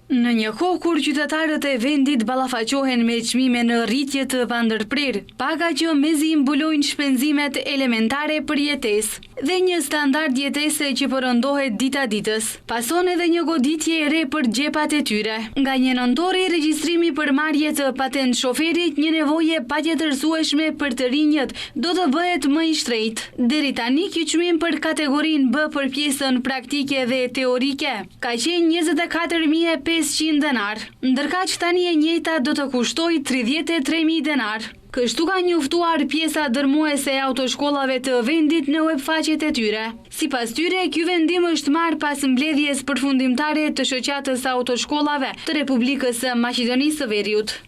Në një kohë kur qytetarët e vendit ballafaqohen me çmime në rritje të pandërprer, paga që mezi mbulojnë shpenzimet elementare për jetesë dhe një standard jetese që përëndohet dita ditës. Pason edhe një goditje e re për xhepat e tyre. Nga 1 nëntori, regjistrimi për marrje të patent shoferit, një nevojë patjetërsueshme për të rinjët, do të bëhet më i shtrejtë. Deri tani ky çmim për kategorinë B për pjesën praktike dhe teorike ka qenë 24.500 denar, ndërkaq tani e njëjta do të kushtoj 33.000 denar. Kështu ka njoftuar pjesa dërmuese e autoshkollave të vendit në webfaqet e tyre. Sipas tyre, ky vendim është marrë pas mbledhjes përfundimtare të shoqatës autoshkollave të Republikës së Maqedonisë së Veriut.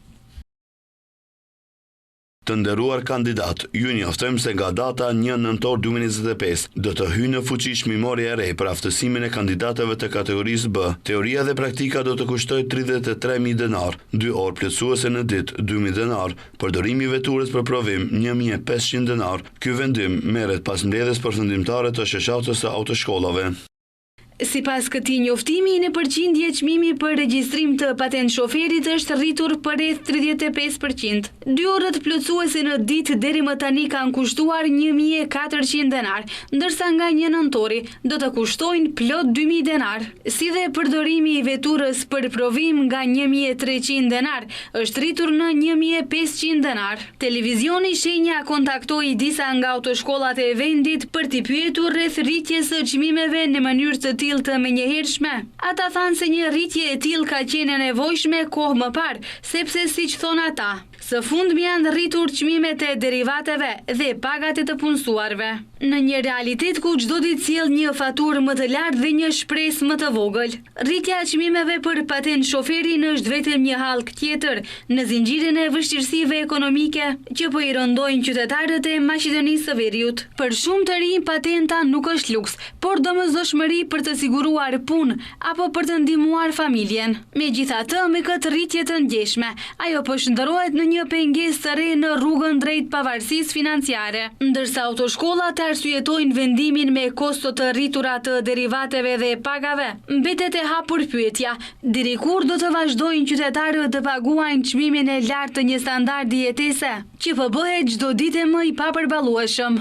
Të nderuar kandidat, ju njoftojmë se nga data 1 nëntor 2025 do të hyjë në fuqi çmimorja e re për aftësimin e kandidatëve të kategorisë B. Teoria dhe praktika do të kushtojë 33.000 denar, 2 orë plotësuese në ditë 2.000 denar, përdorimi i veturës për provim 1.500 denar. Ky vendim merret pas mbledhjes përfundimtare të shoqatës së autoshkollave. Sipas këtij njoftimi, në përqindje çmimi për regjistrim të patent shoferit është rritur për rreth 35%. 2 orët plotësuese në ditë deri më tani kanë kushtuar 1.400 denar, ndërsa nga 1 nëntori do të kushtojnë plot 2.000 denar. Si dhe përdorimi i veturës për provim nga 1.300 denar është rritur në 1.500 denar. Televizioni Shenja kontaktoi disa nga autoshkollat e vendit për t'i pyetur rreth rritjes së çmimeve në mënyrë të të menjëhershme. Ata thanë se një rritje e tillë ka qenë e nevojshme kohë më parë, sepse siç thonë ata, së fundmi janë rritur çmimet e derivateve dhe pagat e të punësuarve. Në një realitet ku çdo ditë sjell një faturë më të lartë dhe një shpresë më të vogël, rritja e çmimeve për patent shoferin është vetëm një hallk tjetër në zinxhirin e vështirësive ekonomike që po i rëndojnë qytetarët e Maqedonisë së Veriut. Për shumë të rinj patenta nuk është luks, por domosdoshmëri për të siguruar punë apo për të ndihmuar familjen. Megjithatë, me këtë rritje të ndjeshme, ajo po shndërrohet në një pengesë të re në rrugën drejt pavarësisë financiare, ndërsa autoshkollat arsyetojnë vendimin me kosto të rritura të derivateve dhe pagave. Mbetet e hapur pyetja, deri kur do të vazhdojnë qytetarët të paguajnë çmimin e lartë të një standardi jetese, që po bëhet çdo ditë më i papërballueshëm.